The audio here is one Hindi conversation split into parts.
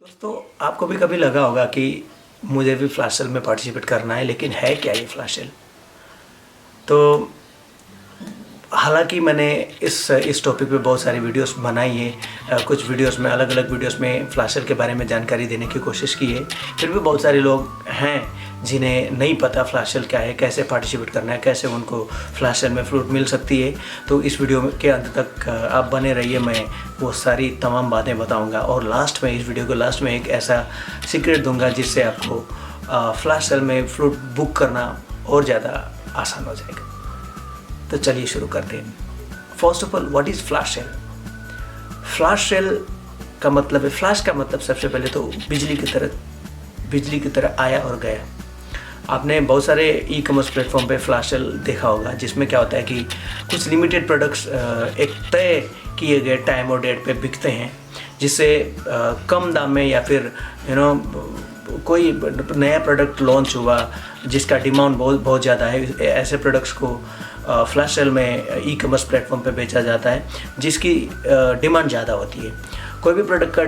दोस्तों, आपको भी कभी लगा होगा कि मुझे भी फ्लैश सेल में पार्टिसिपेट करना है, लेकिन है क्या ये फ्लैश सेल? तो हालांकि मैंने इस टॉपिक पे बहुत सारी वीडियोस बनाई है। कुछ वीडियोस में अलग अलग वीडियोस में फ्लैश सेल के बारे में जानकारी देने की कोशिश की है। फिर भी बहुत सारे लोग हैं जिन्हें नहीं पता फ्लैश सेल क्या है, कैसे पार्टिसिपेट करना है, कैसे उनको फ्लैश सेल में फ्लूट मिल सकती है। तो इस वीडियो के अंत तक आप बने रहिए, मैं वो सारी तमाम बातें बताऊँगा और लास्ट में, इस वीडियो के लास्ट में एक ऐसा सीक्रेट दूंगा जिससे आपको फ्लैश सेल में फ्लूट बुक करना और ज़्यादा आसान हो जाएगा। तो चलिए शुरू करते हैं। First of all, what is flash sale? Flash sale का मतलब है, फ्लैश का मतलब सबसे पहले तो बिजली की तरह आया और गया। आपने बहुत सारे ई कॉमर्स प्लेटफॉर्म पे फ्लैश सेल देखा होगा, जिसमें क्या होता है कि कुछ लिमिटेड प्रोडक्ट्स एक तय किए गए टाइम और डेट पे बिकते हैं, जिससे कम दाम में या फिर कोई नया प्रोडक्ट लॉन्च हुआ जिसका डिमांड बहुत ज़्यादा है, ऐसे प्रोडक्ट्स को फ्लैश सेल में ई कॉमर्स प्लेटफॉर्म पे बेचा जाता है जिसकी डिमांड ज़्यादा होती है। कोई भी प्रोडक्ट का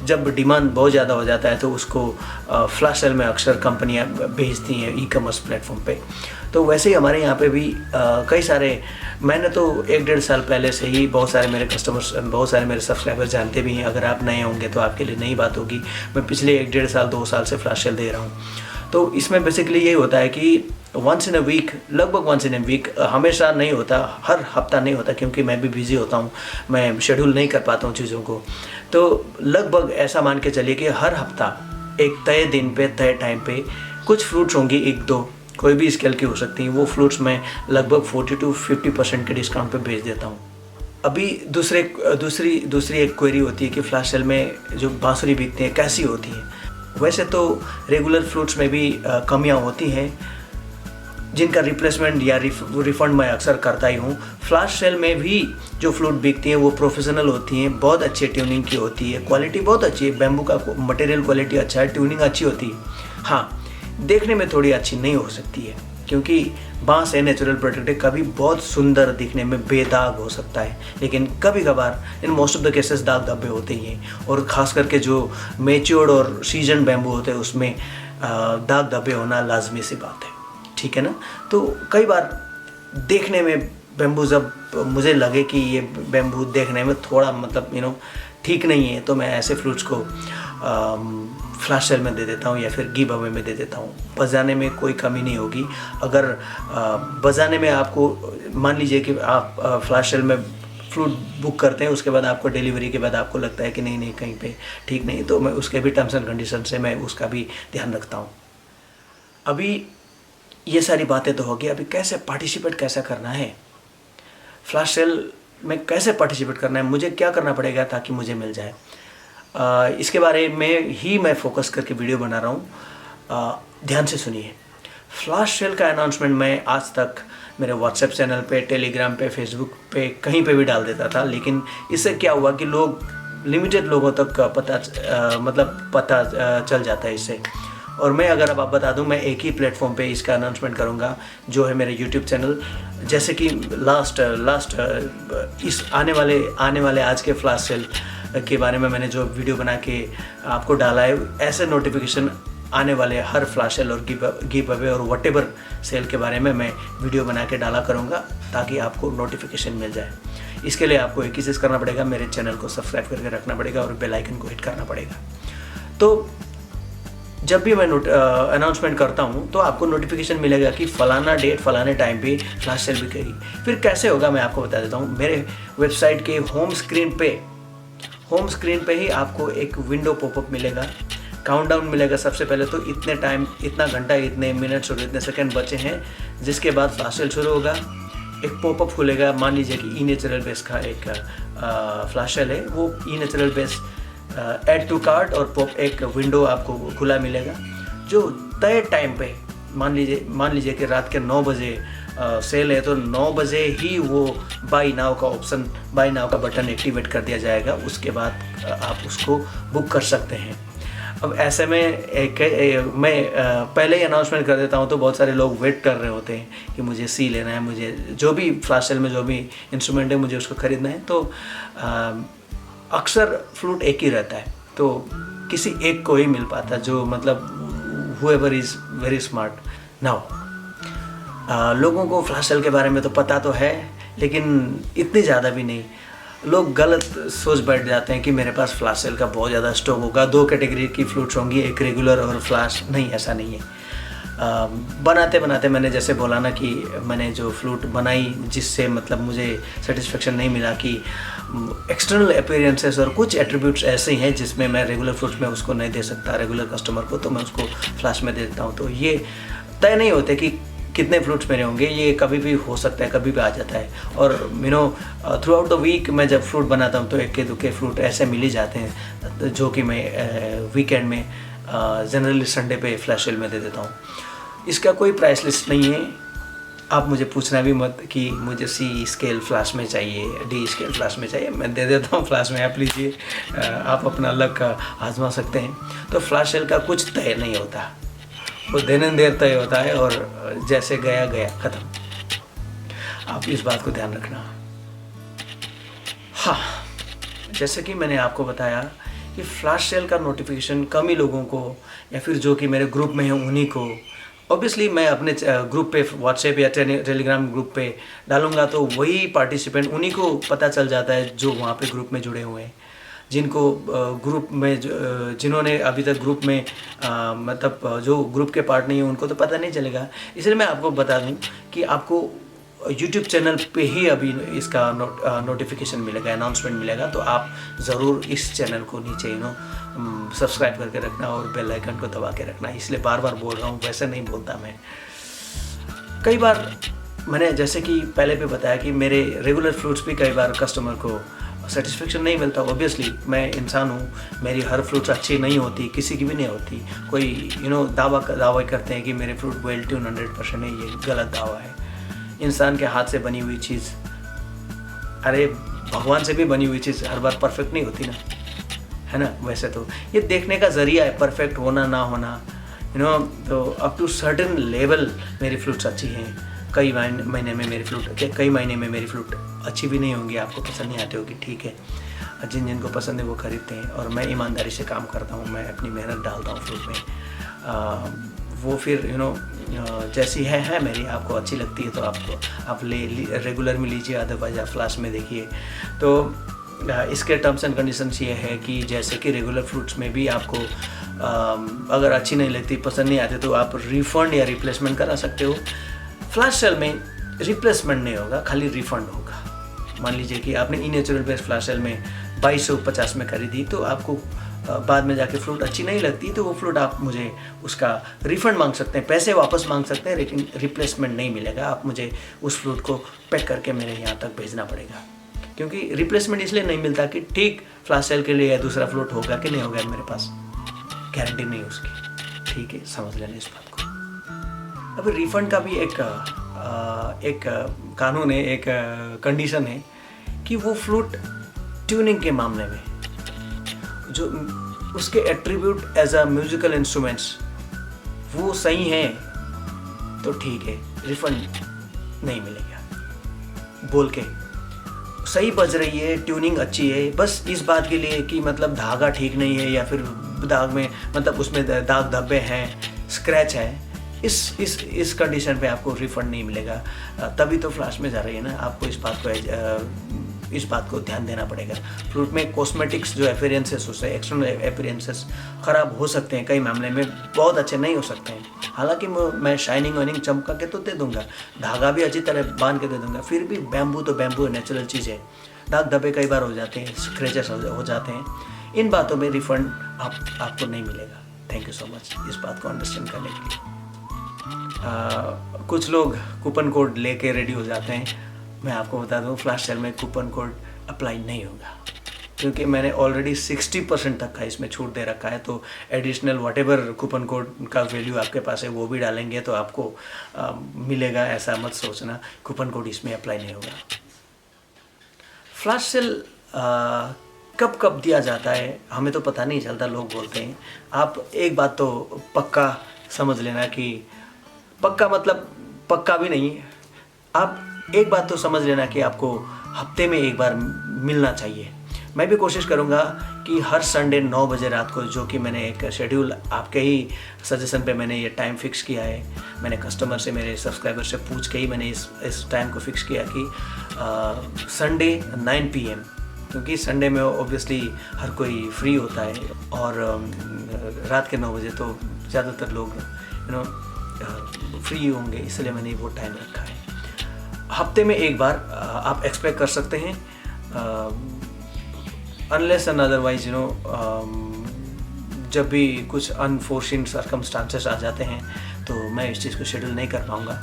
जब डिमांड बहुत ज़्यादा हो जाता है तो उसको फ्लैश सेल में अक्सर कंपनियां भेजती हैं ई कॉमर्स प्लेटफॉर्म पे। तो वैसे ही हमारे यहाँ पे भी कई सारे, मैंने तो 1-1.5 साल पहले से ही बहुत सारे मेरे कस्टमर्स, बहुत सारे मेरे सब्सक्राइबर्स जानते भी हैं। अगर आप नए होंगे तो आपके लिए नई बात होगी। मैं पिछले 1-1.5 साल 2 साल से फ्लैश सेल दे रहा हूँ। तो इसमें बेसिकली यही होता है कि वंस इन अ वीक, लगभग वंस इन अ वीक, हमेशा नहीं होता, हर हफ्ता नहीं होता, क्योंकि मैं भी बिज़ी होता हूँ, मैं शेड्यूल नहीं कर पाता हूँ चीज़ों को। तो लगभग ऐसा मान के चलिए कि हर हफ्ता एक तय दिन पे, तय टाइम पे कुछ फ्रूट्स होंगी, 1-2, कोई भी स्केल की हो सकती हैं। वो फ्रूट्स मैं लगभग 40-50% के डिस्काउंट पे बेच देता हूँ। अभी दूसरी एक क्वेरी होती है कि फ्लैश सेल में जो बांसुरी बिकती है कैसी होती है। वैसे तो रेगुलर फ्रूट्स में भी कमियां होती हैं जिनका रिप्लेसमेंट या रिफंड मैं अक्सर करता ही हूँ। फ्लैश सेल में भी जो फ्लूट बिकती हैं वो प्रोफेशनल होती हैं, बहुत अच्छी ट्यूनिंग की होती है, क्वालिटी बहुत अच्छी है, बैम्बू का मटेरियल क्वालिटी अच्छा है, ट्यूनिंग अच्छी होती है। हाँ, देखने में थोड़ी अच्छी नहीं हो सकती है क्योंकि बांस है, नेचुरल प्रोडक्ट है, कभी बहुत सुंदर दिखने में बेदाग हो सकता है, लेकिन कभी कभार, in most of the cases, दाग धब्बे होते ही हैं। और ख़ास करके जो मैच्योर्ड और सीजन बैम्बू होते हैं उसमें दाग धब्बे होना लाजमी सी बात है, ठीक है ना। तो कई बार देखने में बैम्बू, जब मुझे लगे कि ये बैम्बू देखने में थोड़ा मतलब ठीक नहीं है, तो मैं ऐसे फ्रूट्स को फ्लैश सेल में दे देता हूँ या फिर गिव अवे में दे देता हूँ। बजाने में कोई कमी नहीं होगी। अगर बजाने में आपको, मान लीजिए कि आप फ्लैश सेल में फ्रूट बुक करते हैं, उसके बाद आपको डिलीवरी के बाद आपको लगता है कि नहीं कहीं पे ठीक नहीं, तो मैं उसके भी टर्म्स एंड कंडीशन से मैं उसका भी ध्यान रखता हूँ। अभी ये सारी बातें तो हो गई, अभी कैसे पार्टिसिपेट कैसे करना है, फ्लैश सेल में कैसे पार्टिसिपेट करना है, मुझे क्या करना पड़ेगा ताकि मुझे मिल जाए, इसके बारे में ही मैं फोकस करके वीडियो बना रहा हूँ। ध्यान से सुनिए। फ्लैश सेल का अनाउंसमेंट मैं आज तक मेरे व्हाट्सएप चैनल पे, टेलीग्राम पे, फेसबुक पे, कहीं पे भी डाल देता था, लेकिन इससे क्या हुआ कि लिमिटेड लोगों तक पता चल जाता है इससे। और मैं अगर अब आप बता दूं, मैं एक ही प्लेटफॉर्म पे इसका अनाउंसमेंट करूंगा, जो है मेरे यूट्यूब चैनल। जैसे कि लास्ट इस आने वाले आज के फ्लैश सेल के बारे में मैंने जो वीडियो बना के आपको डाला है, ऐसे नोटिफिकेशन आने वाले हर फ्लैश सेल और गिव अवे और व्हाटएवर सेल के बारे में मैं वीडियो बना के डाला करूँगा ताकि आपको नोटिफिकेशन मिल जाए। इसके लिए आपको एक ही चीज़ करना पड़ेगा, मेरे चैनल को सब्सक्राइब करके रखना पड़ेगा और बेल आइकन को हिट करना पड़ेगा। तो जब भी मैं अनाउंसमेंट करता हूँ तो आपको नोटिफिकेशन मिलेगा कि फलाना डेट, फलाने टाइम पे फ्लैश सेल बिकेगी। फिर कैसे होगा मैं आपको बता देता हूँ। मेरे वेबसाइट के होम स्क्रीन पे ही आपको एक विंडो पॉपअप मिलेगा, काउंटडाउन मिलेगा। सबसे पहले तो इतने टाइम, इतना घंटा, इतने मिनट्स और इतने सेकंड बचे हैं, जिसके बाद फ्लैश सेल शुरू होगा। एक पॉपअप खुलेगा, मान लीजिए कि ई नेचुरल बेस का एक फ्लैश सेल है, वो ई natural base add to cart और एक विंडो आपको खुला मिलेगा, जो तय टाइम पे, मान लीजिए कि रात के 9 बजे सेल है, तो 9 बजे ही वो बाई नाउ का बटन एक्टिवेट कर दिया जाएगा। उसके बाद आप उसको बुक कर सकते हैं। अब ऐसे में मैं पहले ही अनाउंसमेंट कर देता हूँ तो बहुत सारे लोग वेट कर रहे होते हैं कि मुझे सी लेना है, मुझे जो भी फ्लैश सेल में जो भी इंस्ट्रूमेंट है मुझे उसको ख़रीदना है। तो अक्सर फ्लूट एक ही रहता है, तो किसी एक को ही मिल पाता, जो मतलब whoever is very smart now। लोगों को फ्लैश सेल के बारे में तो पता तो है, लेकिन इतनी ज़्यादा भी नहीं। लोग गलत सोच बैठ जाते हैं कि मेरे पास फ्लैश सेल का बहुत ज़्यादा स्टॉक होगा, 2 कैटेगरी की फ्लूट्स होंगी, एक रेगुलर और फ्लैश। नहीं, ऐसा नहीं है। बनाते बनाते मैंने जैसे बोला ना कि मैंने जो फ्लूट बनाई जिससे मतलब मुझे सेटिस्फेक्शन नहीं मिला, कि एक्सटर्नल अपीयरेंसेस और कुछ एट्रीब्यूट्स ऐसे हैं जिसमें मैं रेगुलर फ्लूट्स में उसको नहीं दे सकता रेगुलर कस्टमर को, तो मैं उसको फ्लैश में दे देता हूँ। तो ये तय नहीं होते कि कितने फ्लूट्स मेरे होंगे, ये कभी भी हो सकता है, कभी भी आ जाता है। और थ्रू आउट द वीक मैं जब फ्लूट बनाता हूँ तो इक्के दुक्के फ्लूट ऐसे मिल ही जाते हैं, जो कि मैं वीकेंड में जनरली संडे पे फ्लैश सेल में दे देता हूँ। इसका कोई प्राइस लिस्ट नहीं है। आप मुझे पूछना भी मत कि मुझे C स्केल फ्लैश में चाहिए, D स्केल फ्लैश में चाहिए, मैं दे देता हूँ फ्लैश में। आप लीजिए, आप अपना लक आजमा सकते हैं। तो फ्लैश सेल का कुछ तय नहीं होता, वो दिन देर तय होता है, और जैसे गया गया ख़त्म। आप इस बात को ध्यान रखना। हाँ, जैसे कि मैंने आपको बताया कि फ्लैश सेल का नोटिफिकेशन कम ही लोगों को, या फिर जो कि मेरे ग्रुप में हैं उन्हीं को, ऑब्वियसली मैं अपने ग्रुप पे व्हाट्सएप या टेलीग्राम ग्रुप पे डालूंगा तो वही पार्टिसिपेंट, उन्हीं को पता चल जाता है जो वहाँ पे ग्रुप में जुड़े हुए हैं। जिनको ग्रुप में जिन्होंने अभी तक ग्रुप में मतलब जो ग्रुप के पार्ट नहीं है उनको तो पता नहीं चलेगा। इसलिए मैं आपको बता दूं कि आपको यूट्यूब चैनल पे ही अभी इसका नोटिफिकेशन मिलेगा, अनाउंसमेंट मिलेगा। तो आप ज़रूर इस चैनल को नीचे सब्सक्राइब करके रखना और बेल आइकन को दबा के रखना। इसलिए बार बार बोल रहा हूँ, वैसे नहीं बोलता मैं। कई बार मैंने जैसे कि पहले भी बताया कि मेरे रेगुलर फ्लूट्स भी कई बार कस्टमर को सेटिस्फेक्शन नहीं मिलता। ऑब्वियसली मैं इंसान हूँ, मेरी हर फ्लूट्स अच्छी नहीं होती, किसी की भी नहीं होती। कोई दावा करते हैं कि मेरे फ्लूट वेल ट्यून 100% है, ये गलत दावा है। इंसान के हाथ से बनी हुई चीज़, अरे भगवान से भी बनी हुई चीज़ हर बार परफेक्ट नहीं होती ना, है ना। वैसे तो ये देखने का ज़रिया है, परफेक्ट होना ना होना, तो अप टू सर्टेन लेवल मेरी फ्लूट्स अच्छी हैं। कई महीने में मेरी फ्लूट अच्छी भी नहीं होंगी, आपको पसंद नहीं आती होगी, ठीक है। जिनको पसंद है वो खरीदते हैं, और मैं ईमानदारी से काम करता हूँ, मैं अपनी मेहनत डालता हूँ फ्लूट में। वो फिर जैसी है मेरी, आपको अच्छी लगती है तो आप रेगुलर में लीजिए, अदरवाइज आप फ्लैश में देखिए। तो इसके टर्म्स एंड कंडीशंस ये है कि जैसे कि रेगुलर फ्रूट्स में भी आपको अगर अच्छी नहीं लगती, पसंद नहीं आती, तो आप रिफ़ंड या रिप्लेसमेंट करा सकते हो। फ्लैश सेल में रिप्लेसमेंट नहीं होगा, खाली रिफ़ंड होगा। मान लीजिए कि आपने इनेचुरल बेस फ्लैश सेल में 2250 में खरीदी, तो आपको बाद में जाके फ्लूट अच्छी नहीं लगती, तो वो फ्लूट आप मुझे उसका रिफ़ंड मांग सकते हैं, पैसे वापस मांग सकते हैं, लेकिन रिप्लेसमेंट नहीं मिलेगा। आप मुझे उस फ्लूट को पैक करके मेरे यहाँ तक भेजना पड़ेगा, क्योंकि रिप्लेसमेंट इसलिए नहीं मिलता कि ठीक फ्लैश सेल के लिए दूसरा फ्लूट होगा कि नहीं होगा, मेरे पास गारंटी नहीं उसकी, ठीक है, समझ लेना इस बात को। अब रिफ़ंड का भी एक कानून है, एक कंडीशन है कि वो फ्लूट ट्यूनिंग के मामले में जो उसके attribute as a musical instruments वो सही हैं तो ठीक है, रिफंड नहीं मिलेगा। बोल के सही बज रही है, ट्यूनिंग अच्छी है, बस इस बात के लिए कि मतलब धागा ठीक नहीं है, या फिर दाग में मतलब उसमें दाग धब्बे हैं, स्क्रैच है, इस कंडीशन पे आपको रिफंड नहीं मिलेगा। तभी तो फ्लैश में जा रही है ना। आपको इस बात को ध्यान देना पड़ेगा। फ्लूट में कॉस्मेटिक्स जो अपीयरेंसेस होते हैं, एक्सटर्नल अपीयरेंसेस ख़राब हो सकते हैं, कई मामले में बहुत अच्छे नहीं हो सकते हैं। हालांकि मैं शाइनिंग वाइनिंग चमका के तो दे दूंगा, धागा भी अच्छी तरह बांध के दे दूंगा, फिर भी बैम्बू तो बैम्बू है, नेचुरल चीज़ है। दाग धब्बे कई बार हो जाते हैं, स्क्रैचेस हो जाते हैं। इन बातों में रिफंड आपको नहीं मिलेगा। थैंक यू सो मच इस बात को अंडरस्टैंड करने के लिए। कुछ लोग कूपन कोड लेके रेडी हो जाते हैं। मैं आपको बता दूं, फ्लैश सेल में कूपन कोड अप्लाई नहीं होगा, क्योंकि मैंने ऑलरेडी 60% तक का इसमें छूट दे रखा है। तो एडिशनल व्हाटएवर कूपन कोड का वैल्यू आपके पास है वो भी डालेंगे तो आपको मिलेगा, ऐसा मत सोचना। कूपन कोड इसमें अप्लाई नहीं होगा। फ्लैश सेल कब कब दिया जाता है हमें तो पता नहीं चलता, लोग बोलते हैं। आप एक बात तो पक्का समझ लेना, कि पक्का मतलब पक्का भी नहीं है, आप एक बात तो समझ लेना कि आपको हफ्ते में एक बार मिलना चाहिए। मैं भी कोशिश करूँगा कि हर संडे 9 बजे रात को, जो कि मैंने एक शेड्यूल आपके ही सजेशन पे मैंने ये टाइम फिक्स किया है। मैंने कस्टमर से, मेरे सब्सक्राइबर से पूछ के ही मैंने इस टाइम को फिक्स किया कि संडे 9 PM, क्योंकि संडे में ऑब्वियसली हर कोई फ्री होता है और रात के 9 बजे तो ज़्यादातर लोग फ्री होंगे, इसलिए मैंने वो टाइम रखा है। हफ्ते में एक बार आप एक्सपेक्ट कर सकते हैं, अनलेस एंड अदरवाइज जब भी कुछ अनफोर्सिन सर्कमस्टांसेस आ जाते हैं तो मैं इस चीज़ को शेड्यूल नहीं कर पाऊँगा,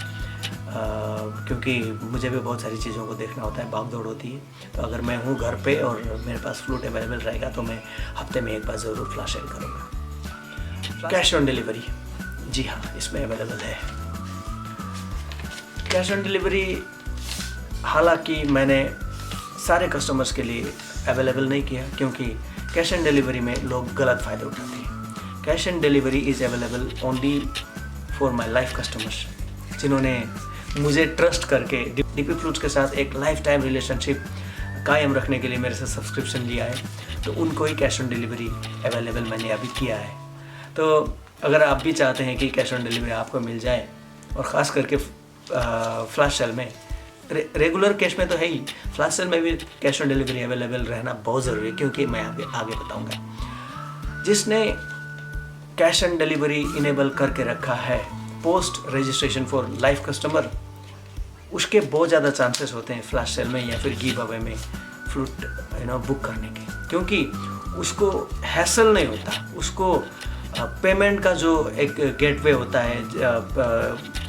क्योंकि मुझे भी बहुत सारी चीज़ों को देखना होता है, भाग दौड़ होती है। तो अगर मैं हूँ घर पे और मेरे पास फ्लूट अवेलेबल रहेगा तो मैं हफ्ते में एक बार ज़रूर फ्लैश सेल करूँगा। कैश ऑन डिलीवरी, जी हाँ, इसमें अवेलेबल है कैश ऑन डिलीवरी। हालांकि मैंने सारे कस्टमर्स के लिए अवेलेबल नहीं किया, क्योंकि कैश ऑन डिलीवरी में लोग गलत फ़ायदे उठाते हैं। Cash on delivery is available only for my life customers, जिन्होंने मुझे ट्रस्ट करके डीपी फ्लूट्स के साथ एक लाइफ टाइम रिलेशनशिप कायम रखने के लिए मेरे से सब्सक्रिप्शन लिया है, तो उनको ही कैश ऑन डिलीवरी अवेलेबल मैंने अभी किया है। तो अगर आप भी चाहते हैं कि कैश ऑन डिलीवरी आपको मिल जाए, और ख़ास करके फ्लैश सेल में, रेगुलर कैश में तो है ही, फ्लैश सेल में भी कैश ऑन डिलीवरी अवेलेबल रहना बहुत ज़रूरी है, क्योंकि मैं आगे बताऊंगा। जिसने कैश ऑन डिलीवरी इनेबल करके रखा है post registration for life customer, उसके बहुत ज़्यादा चांसेस होते हैं फ्लैश सेल में या फिर गिव अवे में फ्लूट बुक करने के, क्योंकि उसको हैसल नहीं होता। उसको पेमेंट का जो एक गेटवे होता है,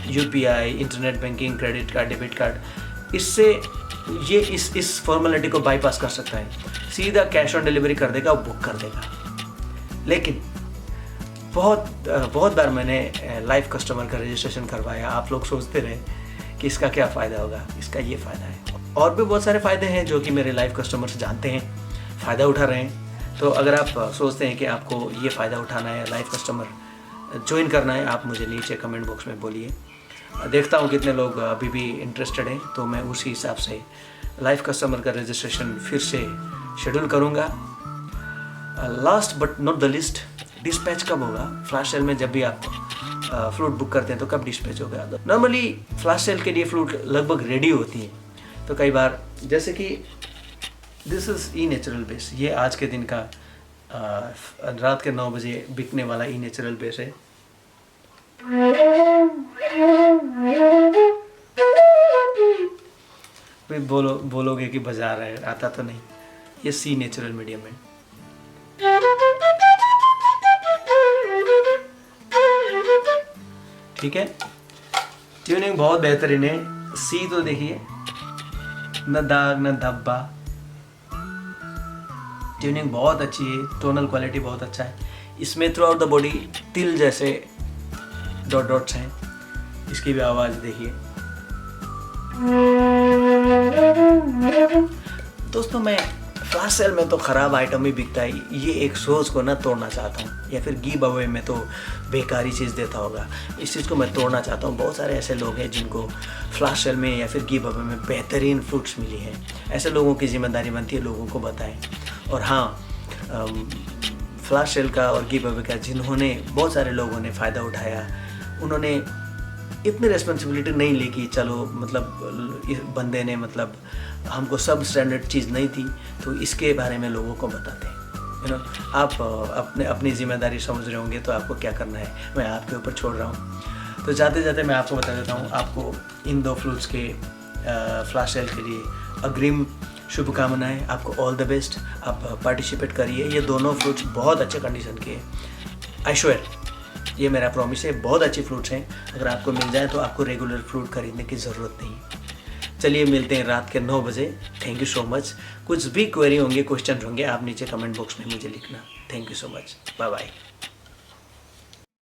UPI, internet banking, credit card, debit card, इससे ये इस फॉर्मेलिटी को बाईपास कर सकता है, सीधा कैश ऑन डिलीवरी कर देगा और बुक कर देगा। लेकिन बहुत बार मैंने लाइव कस्टमर का रजिस्ट्रेशन करवाया, आप लोग सोचते रहे कि इसका क्या फ़ायदा होगा। इसका ये फ़ायदा है, और भी बहुत सारे फ़ायदे हैं जो कि मेरे लाइव कस्टमर्स जानते हैं, फ़ायदा उठा रहे हैं। तो अगर आप सोचते हैं कि आपको ये फ़ायदा उठाना है, लाइव कस्टमर ज्वाइन करना है, आप मुझे नीचे कमेंट बॉक्स में बोलिए। देखता हूँ कितने लोग अभी भी इंटरेस्टेड हैं, तो मैं उसी हिसाब से लाइव कस्टमर का रजिस्ट्रेशन फिर से शेड्यूल करूँगा। Last but not the list, dispatch कब होगा? फ्लैश सेल में जब भी आप फ्लूट बुक करते हैं तो कब डिस्पैच होगा? नॉर्मली फ्लैश सेल के लिए फ्लूट लगभग रेडी होती है, तो कई बार जैसे कि this is E natural base, ये आज के दिन का रात के 9 बजे बिकने वाला ई नेचुरल बेस है। भाई बोलोगे कि बजा रहा है, आता तो नहीं, ये सी नेचुरल मीडियम है। ठीक है, ट्यूनिंग बहुत बेहतरीन है। सी तो देखिए, न दाग न धब्बा, ट्यूनिंग बहुत अच्छी है, टोनल क्वालिटी बहुत अच्छा है। इसमें थ्रू आउट द बॉडी तिल जैसे डॉट डॉट्स हैं। इसकी भी आवाज़ देखिए। दोस्तों, मैं फ्लैश सेल में तो ख़राब आइटम ही बिकता है, ये एक सोच को ना तोड़ना चाहता हूँ, या फिर गिव अवे में तो बेकारी चीज़ देता होगा, इस चीज़ को मैं तोड़ना चाहता हूँ। बहुत सारे ऐसे लोग हैं जिनको फ्लैश सेल में या फिर गिव अवे में बेहतरीन फ्रूट्स मिली हैं। ऐसे लोगों की जिम्मेदारी बनती है लोगों को बताएं। और हाँ, फ्लैश सेल का और गिव अवे का जिन्होंने, बहुत सारे लोगों ने फ़ायदा उठाया, उन्होंने इतनी रिस्पॉन्सिबिलिटी नहीं ली कि चलो मतलब इस बंदे ने मतलब हमको सब स्टैंडर्ड चीज़ नहीं थी, तो इसके बारे में लोगों को बताते हैं। आप अपनी जिम्मेदारी समझ रहे होंगे, तो आपको क्या करना है मैं आपके ऊपर छोड़ रहा हूँ। तो जाते जाते मैं आपको बता देता हूँ, आपको इन 2 फ्लूट्स के फ्लैश सेल के लिए अग्रिम शुभकामनाएं। आपको ऑल द बेस्ट, आप पार्टिसिपेट करिए। ये दोनों फ्रूट्स बहुत अच्छे कंडीशन के हैं, आई श्योर, ये मेरा प्रॉमिस है। बहुत अच्छे फ्रूट्स हैं, अगर आपको मिल जाए तो आपको रेगुलर फ्रूट खरीदने की ज़रूरत नहीं। चलिए मिलते हैं रात के 9 बजे। Thank you so much. कुछ भी क्वेरी होंगे, क्वेश्चन होंगे, आप नीचे कमेंट बॉक्स में मुझे लिखना। Thank you so much, bye bye.